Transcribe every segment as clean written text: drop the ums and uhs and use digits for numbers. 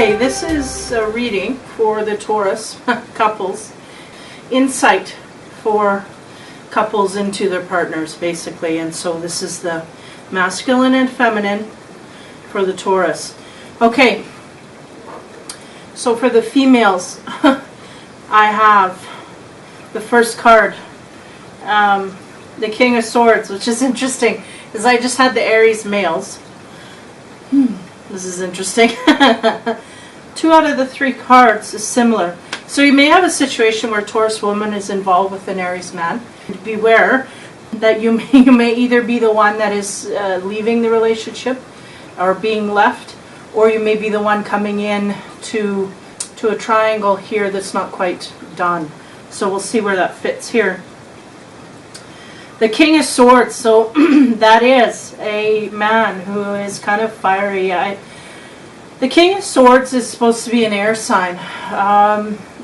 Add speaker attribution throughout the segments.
Speaker 1: Okay, this is a reading for the Taurus couples. Insight for couples into their partners, basically. And so this is the masculine and feminine for the Taurus. Okay, so for the females, I have the first card, the King of Swords, which is interesting, because I just had the Aries males. This is interesting. 2 out of the 3 cards is similar. So you may have a situation where a Taurus woman is involved with an Aries man. Beware that you may either be the one that is leaving the relationship or being left, or you may be the one coming in to a triangle here that's not quite done. So we'll see where that fits here. The King of Swords, so that is a man who is kind of fiery. The King of Swords is supposed to be an air sign,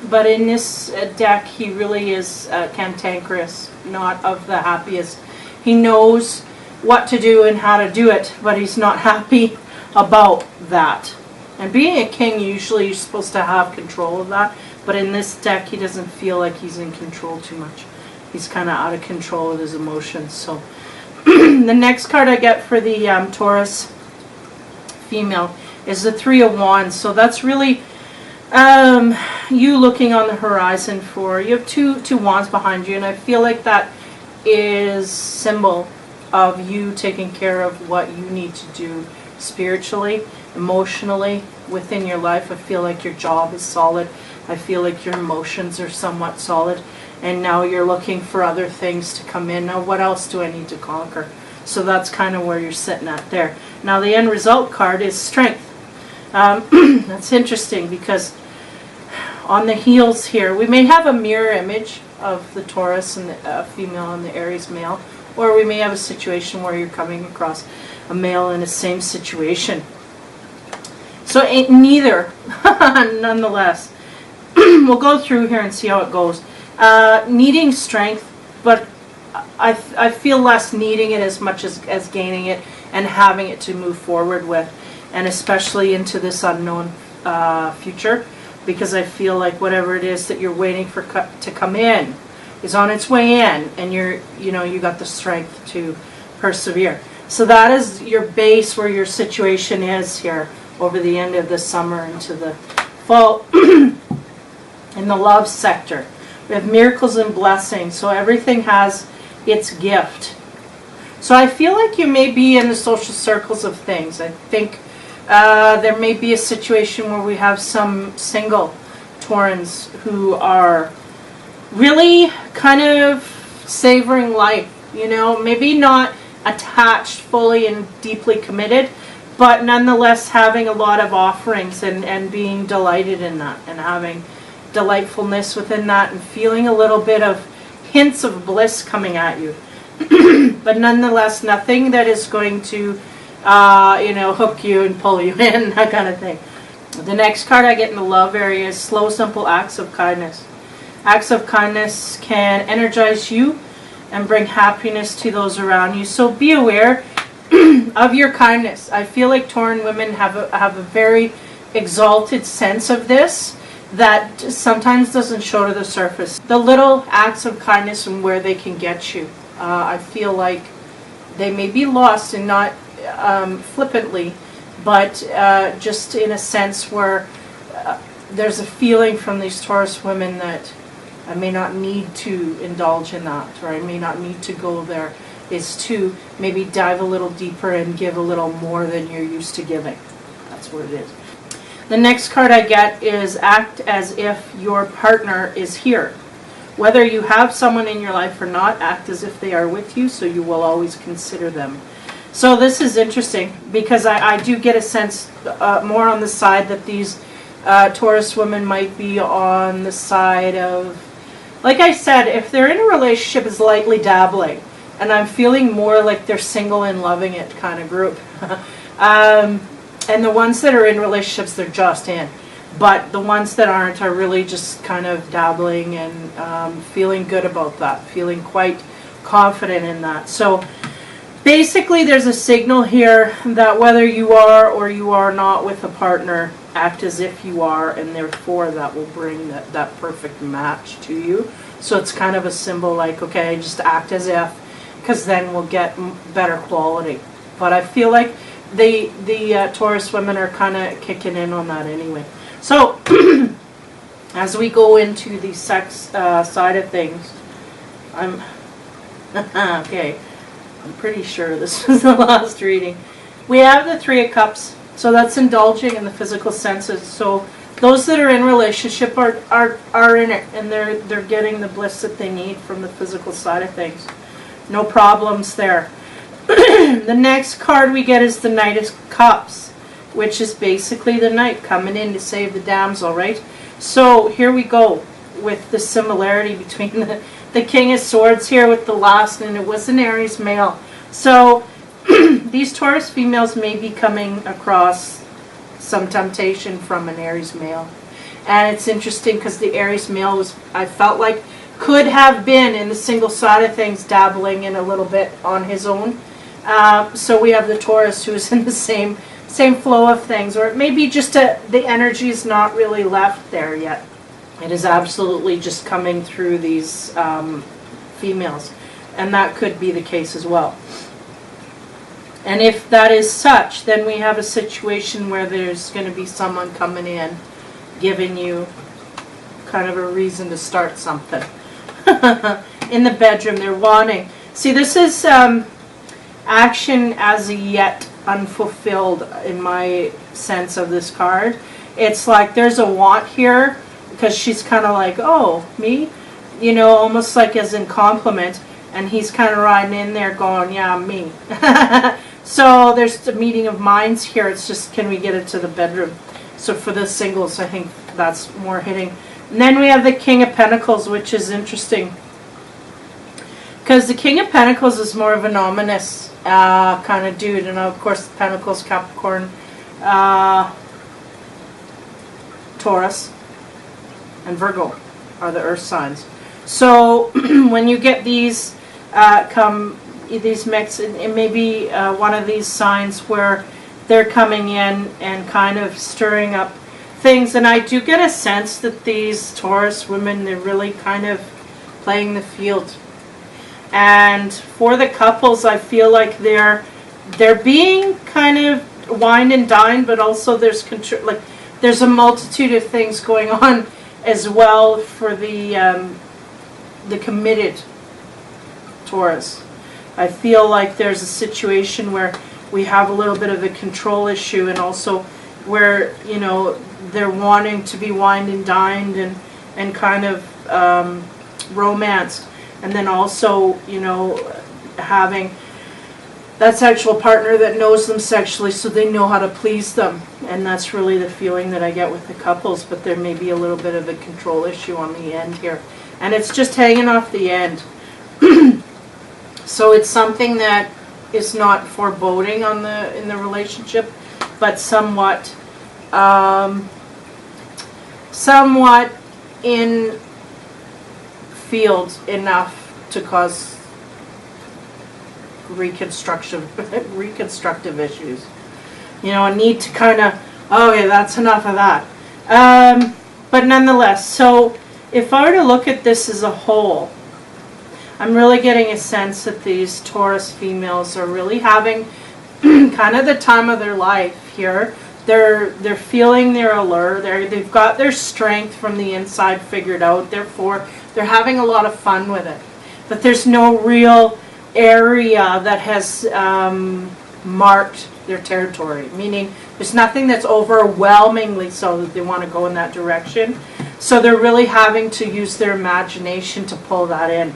Speaker 1: but in this deck he really is cantankerous, not of the happiest. He knows what to do and how to do it, but he's not happy about that. And being a king, usually you're supposed to have control of that, but in this deck he doesn't feel like he's in control too much. He's kind of out of control of his emotions. So the next card I get for the Taurus female is the 3 of Wands. So that's really you looking on the horizon for, you have two wands behind you, and I feel like that is symbol of you taking care of what you need to do spiritually, emotionally, within your life. I feel like your job is solid. I feel like your emotions are somewhat solid. And now you're looking for other things to come in. Now, what else do I need to conquer? So that's kind of where you're sitting at there. Now, the end result card is Strength. That's interesting because on the heels here, we may have a mirror image of the Taurus and the female and the Aries male, or we may have a situation where you're coming across a male in the same situation. So neither, nonetheless. We'll go through here and see how it goes. Needing strength, but I feel less needing it as much as gaining it and having it to move forward with, and especially into this unknown future, because I feel like whatever it is that you're waiting for to come in is on its way in, and you got the strength to persevere. So that is your base where your situation is here over the end of the summer into the fall. In the love sector, we have miracles and blessings, so everything has its gift. So I feel like you may be in the social circles of things. I think there may be a situation where we have some single Taurans who are really kind of savoring life, maybe not attached fully and deeply committed, but nonetheless having a lot of offerings and being delighted in that, and having delightfulness within that, and feeling a little bit of hints of bliss coming at you. But nonetheless, nothing that is going to hook you and pull you in, that kind of thing. The next card I get in the love area is Slow, Simple Acts of Kindness. Acts of kindness can energize you and bring happiness to those around you. So be aware of your kindness. I feel like Tauran women have a very exalted sense of this that sometimes doesn't show to the surface. The little acts of kindness and where they can get you. I feel like they may be lost, and not flippantly, but just in a sense where there's a feeling from these Taurus women that I may not need to indulge in that, or I may not need to go there, is to maybe dive a little deeper and give a little more than you're used to giving. That's what it is. The next card I get is Act as if your partner is here. Whether you have someone in your life or not, act as if they are with you, so you will always consider them. So this is interesting because I do get a sense more on the side that these Taurus women might be on the side of, like I said, if they're in a relationship, is lightly dabbling, and I'm feeling more like they're single and loving it kind of group. And the ones that are in relationships, they're just in. But the ones that aren't are really just kind of dabbling and feeling good about that, feeling quite confident in that. So Basically, there's a signal here that whether you are or you are not with a partner, act as if you are, and therefore that will bring that perfect match to you. So it's kind of a symbol like, okay, just act as if, because then we'll get better quality. But I feel like the Taurus women are kind of kicking in on that anyway. So as we go into the sex side of things, I'm okay. I'm pretty sure this was the last reading. We have the Three of Cups, so that's indulging in the physical senses. So those that are in relationship are in it, and they're getting the bliss that they need from the physical side of things. No problems there. The next card we get is the Knight of Cups, which is basically the knight coming in to save the damsel, right? So here we go with the similarity between the King of Swords here with the last, and it was an Aries male. So these Taurus females may be coming across some temptation from an Aries male. And it's interesting because the Aries male was, I felt like, could have been in the single side of things, dabbling in a little bit on his own. So we have the Taurus who's in the same flow of things, or it may be just the energy is not really left there yet. It is absolutely just coming through these females, and that could be the case as well. And if that is such, then we have a situation where there's going to be someone coming in, giving you kind of a reason to start something. In the bedroom, they're wanting. See, this is action as yet unfulfilled in my sense of this card. It's like there's a want here, because she's kind of like, oh, me? You know, almost like as in compliment. And he's kind of riding in there going, yeah, me. So there's the meeting of minds here. It's just, can we get it to the bedroom? So for the singles, I think that's more hitting. And then we have the King of Pentacles, which is interesting. Because the King of Pentacles is more of an ominous kind of dude. And of course, Pentacles, Capricorn, Taurus, and Virgo are the earth signs. So when you get these these mix, it may be one of these signs where they're coming in and kind of stirring up things. And I do get a sense that these Taurus women, they're really kind of playing the field. And for the couples, I feel like they're being kind of wined and dined, but also there's a multitude of things going on as well for the committed Taurus. I feel like there's a situation where we have a little bit of a control issue, and also where, you know, they're wanting to be wined and dined and kind of romanced, and then also, you know, having that sexual partner that knows them sexually, so they know how to please them. And that's really the feeling that I get with the couples, but there may be a little bit of a control issue on the end here. And it's just hanging off the end. So it's something that is not foreboding in the relationship, but somewhat in field enough to cause reconstructive issues. You know, a need to kind of, okay, that's enough of that. But nonetheless, so if I were to look at this as a whole, I'm really getting a sense that these Taurus females are really having kind of the time of their life here. They're feeling their allure. They've got their strength from the inside figured out. Therefore, they're having a lot of fun with it. But there's no real area that has marked their territory, meaning there's nothing that's overwhelmingly so that they want to go in that direction. So they're really having to use their imagination to pull that in.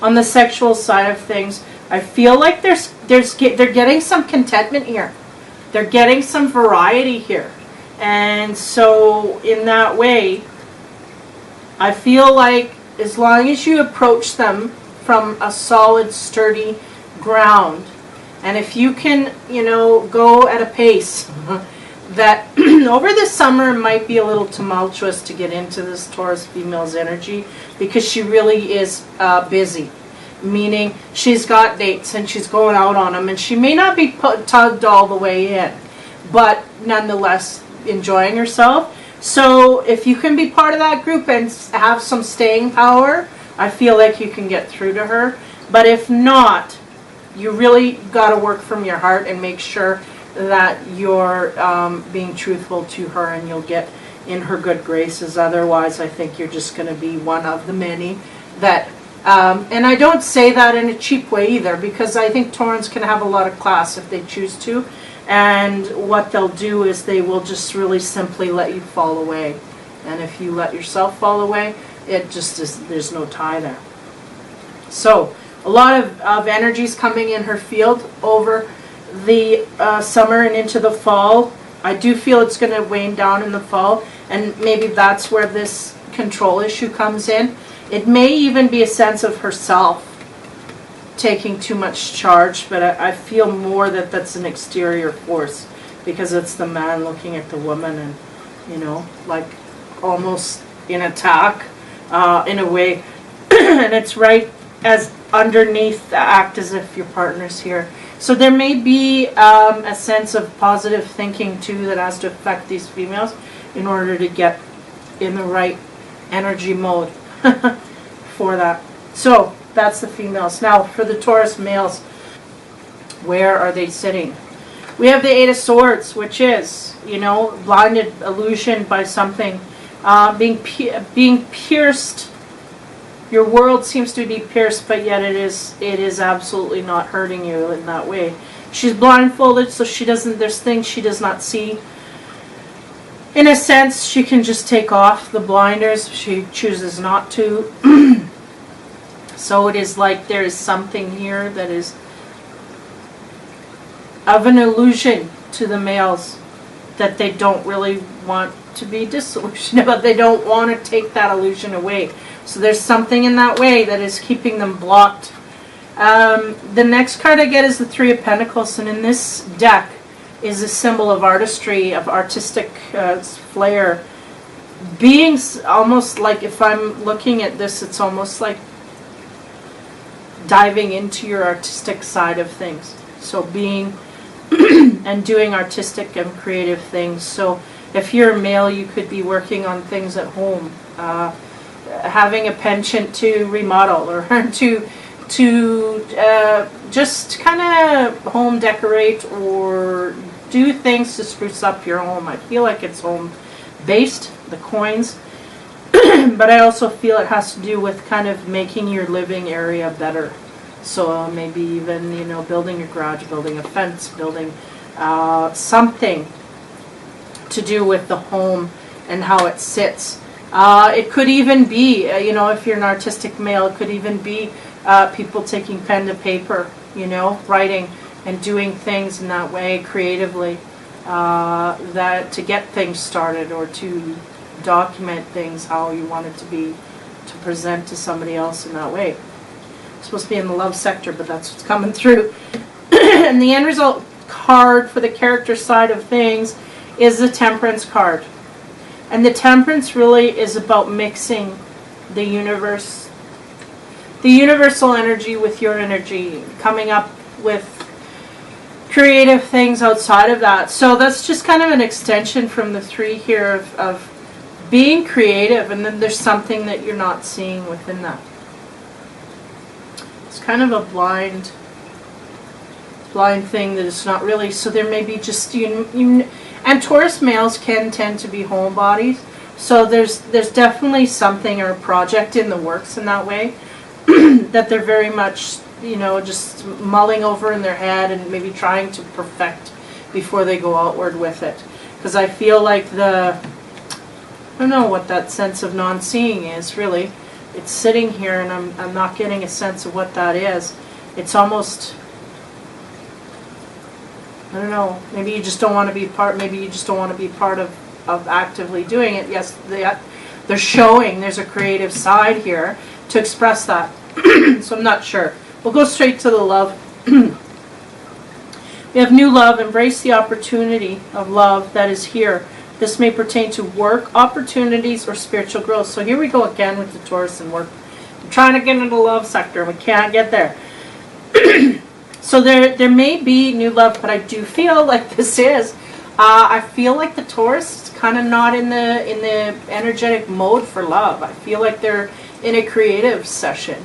Speaker 1: On the sexual side of things, I feel like they're getting some contentment here. They're getting some variety here. And so in that way, I feel like as long as you approach them from a solid, sturdy ground, and if you can, you know, go at a pace that over the summer might be a little tumultuous to get into this Taurus female's energy, because she really is busy. meaning she's got dates and she's going out on them, and she may not be tugged all the way in, but nonetheless enjoying herself. So if you can be part of that group and have some staying power, I feel like you can get through to her. But if not, you really got to work from your heart and make sure that you're being truthful to her, and you'll get in her good graces. Otherwise, I think you're just going to be one of the many that, and I don't say that in a cheap way either, because I think Taurans can have a lot of class if they choose to, and what they'll do is they will just really simply let you fall away. And if you let yourself fall away, it just is, there's no tie there. So a lot of energies coming in her field over the summer and into the fall. I do feel it's going to wane down in the fall, and maybe that's where this control issue comes in. It may even be a sense of herself taking too much charge, but I feel more that that's an exterior force, because it's the man looking at the woman and, you know, like almost in attack in a way. And it's right as underneath the act as if your partner's here. So there may be a sense of positive thinking too that has to affect these females in order to get in the right energy mode for that. So that's the females. Now for the Taurus males, where are they sitting? We have the Eight of Swords, which is, you know, blinded illusion by something, being pierced. Your world seems to be pierced, but yet it is absolutely not hurting you in that way. She's blindfolded, so she doesn't. There's things she does not see. In a sense, she can just take off the blinders. She chooses not to. So it is like there is something here that is of an illusion to the males that they don't really want to be disillusioned, but they don't want to take that illusion away. So there's something in that way that is keeping them blocked. The next card I get is the Three of Pentacles, and in this deck is a symbol of artistry, of artistic flair. Being almost like, if I'm looking at this, it's almost like diving into your artistic side of things. So being and doing artistic and creative things. So if you're a male, you could be working on things at home, having a penchant to remodel, or to just kind of home decorate or do things to spruce up your home. I feel like it's home based, the coins, but I also feel it has to do with kind of making your living area better. So maybe even, you know, building a garage, building a fence, building something to do with the home and how it sits. It could even be, you know, if you're an artistic male, it could even be people taking pen to paper, you know, writing and doing things in that way creatively, that to get things started or to document things how you want it to be, to present to somebody else in that way. It's supposed to be in the love sector, but that's what's coming through. And the end result card for the character side of things is the Temperance card. And the Temperance really is about mixing the universe, the universal energy with your energy, coming up with creative things outside of that. So that's just kind of an extension from the three here of being creative, and then there's something that you're not seeing within that. It's kind of a blind thing that it's not really. So there may be just and Taurus males can tend to be homebodies, so there's definitely something or a project in the works in that way that they're very much, you know, just mulling over in their head and maybe trying to perfect before they go outward with it. Because I feel like I don't know what that sense of non-seeing is really. It's sitting here and I'm not getting a sense of what that is. It's almost, I don't know, maybe you just don't want to be part, maybe you just don't want to be part of actively doing it. Yes, they're showing there's a creative side here to express that. So I'm not sure. We'll go straight to the love. We have new love. Embrace the opportunity of love that is here. This may pertain to work opportunities or spiritual growth. So here we go again with the Taurus and work trying to get into the love sector. We can't get there. So there may be new love, but I do feel like this is. I feel like the Taurus is kind of not in the energetic mode for love. I feel like they're in a creative session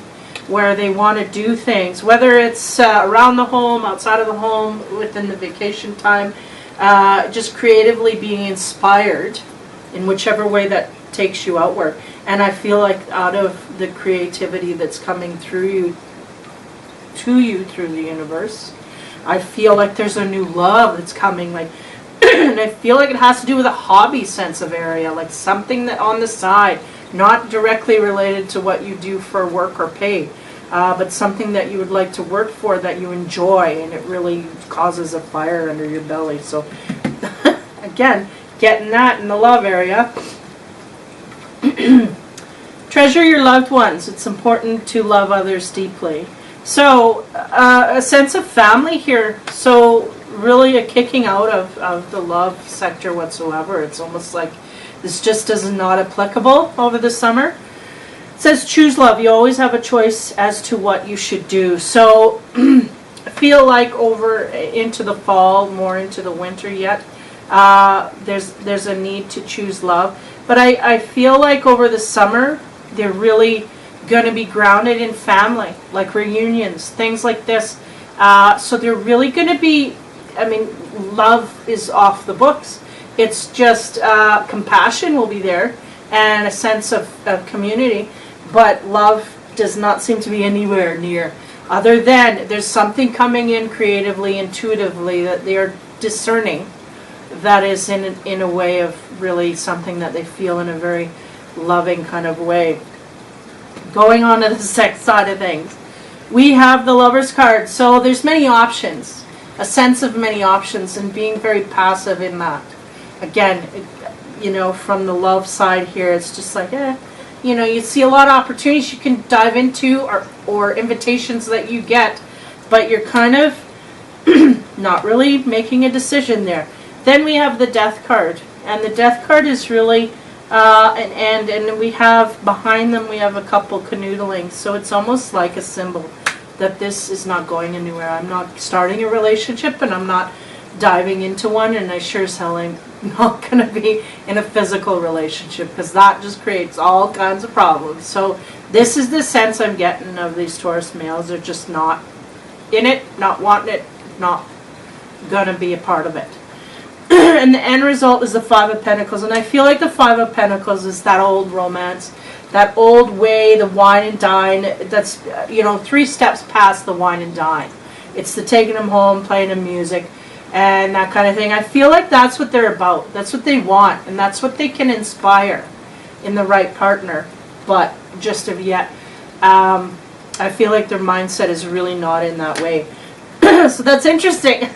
Speaker 1: where they want to do things, whether it's around the home, outside of the home, within the vacation time, just creatively being inspired in whichever way that takes you outward. And I feel like out of the creativity that's coming through you, to you through the universe, I feel like there's a new love that's coming, like, and I feel like it has to do with a hobby sense of area, like something that on the side, not directly related to what you do for work or pay, but something that you would like to work for that you enjoy, and it really causes a fire under your belly. So again, getting that in the love area. Treasure your loved ones. It's important to love others deeply. So a sense of family here. So really a kicking out of the love sector whatsoever. It's almost like this just is not applicable over the summer. It says choose love. You always have a choice as to what you should do. So I feel like over into the fall, more into the winter yet, there's a need to choose love. But I feel like over the summer, they're really going to be grounded in family, like reunions, things like this. So they're really going to be, I mean, love is off the books. It's just compassion will be there and a sense of community. But love does not seem to be anywhere near. Other than there's something coming in creatively, intuitively, that they are discerning that is in a way of really something that they feel in a very loving kind of way. Going on to the sex side of things, we have the Lover's card. So there's many options, a sense of many options, and being very passive in that. Again, you know, from the love side here, it's just like, you know, you see a lot of opportunities you can dive into, or invitations that you get, but you're kind of not really making a decision there. Then we have the Death card, and the Death card is really an end, and we have behind them we have a couple canoodling, so it's almost like a symbol that this is not going anywhere. I'm not starting a relationship, and I'm not diving into one, and I sure as hell am not going to be in a physical relationship, because that just creates all kinds of problems. So this is the sense I'm getting of these Taurus males. They're just not in it, not wanting it, not going to be a part of it. And the end result is the Five of Pentacles. And I feel like the Five of Pentacles is that old romance, that old way, the wine and dine. That's, you know, 3 steps past the wine and dine. It's the taking them home, playing them music, and that kind of thing. I feel like that's what they're about. That's what they want, and that's what they can inspire in the right partner. But just of yet, I feel like their mindset is really not in that way. So that's interesting.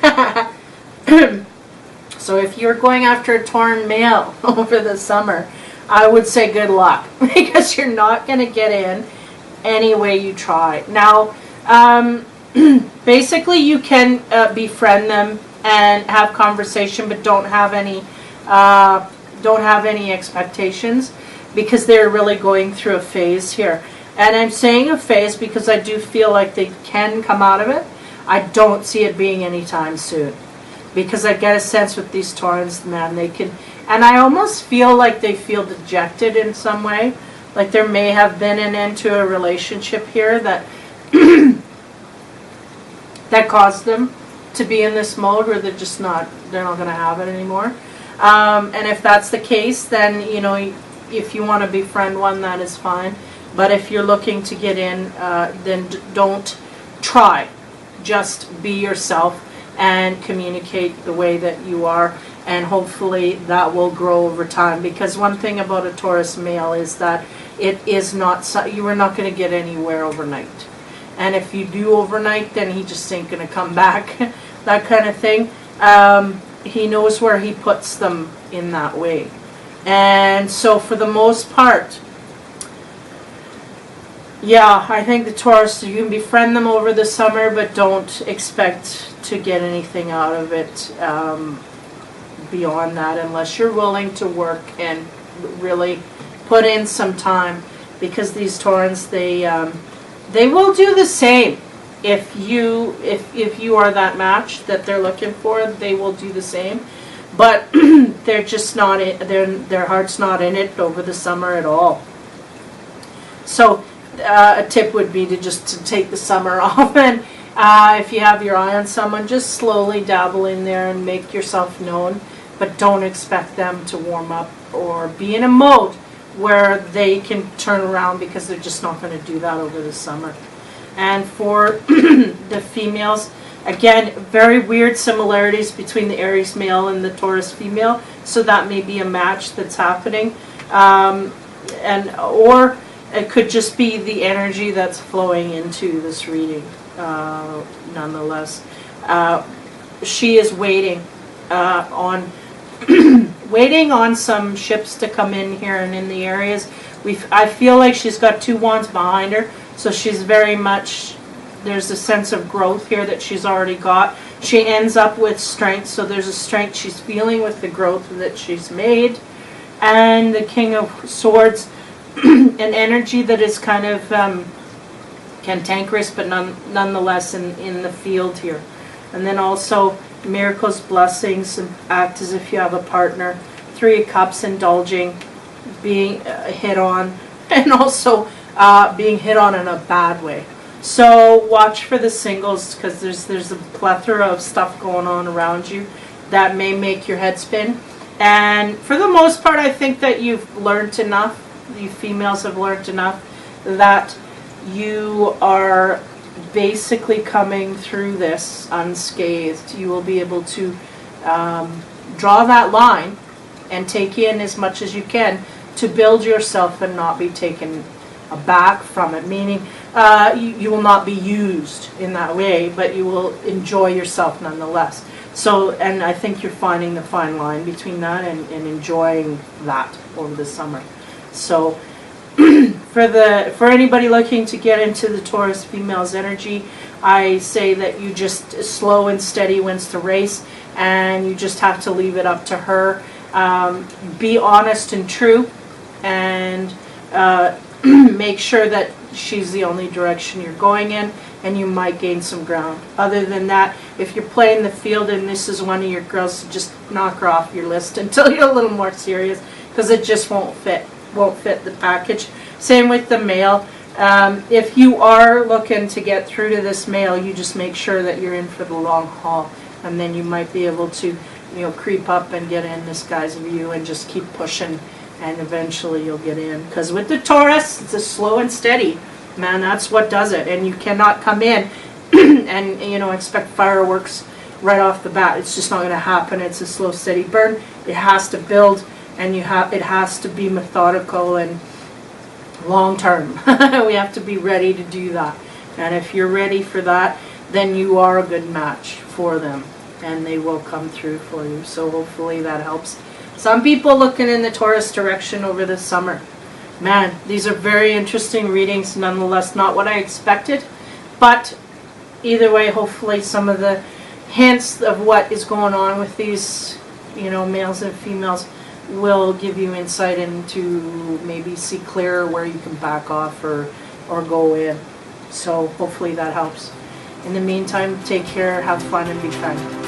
Speaker 1: So if you're going after a Tauran male over the summer, I would say good luck, because you're not going to get in any way you try. Now, basically you can befriend them and have conversation, but don't have any expectations, because they're really going through a phase here. And I'm saying a phase because I do feel like they can come out of it. I don't see it being anytime soon, because I get a sense with these Taurans, man, they can, and I almost feel like they feel dejected in some way, like there may have been an end to a relationship here that that caused them to be in this mode where they're not going to have it anymore. And if that's the case, then, you know, if you want to befriend one, that is fine. But if you're looking to get in, then don't try. Just be yourself and communicate the way that you are, and hopefully that will grow over time. Because one thing about a Taurus male is that it is not, you are not going to get anywhere overnight. And if you do overnight, then he just ain't going to come back, that kind of thing. He knows where he puts them in that way. And so for the most part, yeah, I think the Taurus, you can befriend them over the summer, but don't expect to get anything out of it beyond that, unless you're willing to work and really put in some time because these Taurans, they will do the same. If you are that match that they're looking for, they will do the same. But they're just not their heart's not in it over the summer at all. So a tip would be to take the summer off, and if you have your eye on someone, just slowly dabble in there and make yourself known, but don't expect them to warm up or be in a mode where they can turn around, because they're just not going to do that over the summer. And for the females, again, very weird similarities between the Aries male and the Taurus female, so that may be a match that's happening, or it could just be the energy that's flowing into this reading. Nonetheless, she is waiting on waiting on some ships to come in here and in the areas. I feel like she's got 2 wands behind her, so she's very much, there's a sense of growth here that she's already got. She ends up with strength, so there's a strength she's feeling with the growth that she's made. And the King of Swords, an energy that is kind of cantankerous, but nonetheless in the field here. And then also miracles, blessings, and act as if you have a partner. 3 of Cups, indulging, being hit on, and also being hit on in a bad way. So watch for the singles, because there's a plethora of stuff going on around you that may make your head spin. And for the most part, I think that you've learned enough, you females have learned enough, that you are basically coming through this unscathed. You will be able to draw that line and take in as much as you can to build yourself and not be taken aback from it, meaning you will not be used in that way, but you will enjoy yourself nonetheless. So, and I think you're finding the fine line between that and enjoying that over the summer. So for anybody looking to get into the Taurus female's energy, I say that you just slow and steady wins the race, and you just have to leave it up to her. Be honest and true, and make sure that she's the only direction you're going in, and you might gain some ground. Other than that, if you're playing the field and this is one of your girls, just knock her off your list until you're a little more serious, because it just won't fit the package. Same with the male. If you are looking to get through to this male, you just make sure that you're in for the long haul, and then you might be able to, creep up and get in this guy's view and just keep pushing, and eventually you'll get in. Because with the Taurus, it's a slow and steady, man. That's what does it. And you cannot come in and expect fireworks right off the bat. It's just not going to happen. It's a slow, steady burn. It has to build, and it has to be methodical and long term. We have to be ready to do that. And if you're ready for that, then you are a good match for them, and they will come through for you. So hopefully that helps some people looking in the Taurus direction over the summer. Man, these are very interesting readings, nonetheless, not what I expected, but either way, hopefully some of the hints of what is going on with these, males and females will give you insight into maybe see clearer where you can back off or go in. So hopefully that helps. In the meantime, take care, have fun, and be kind.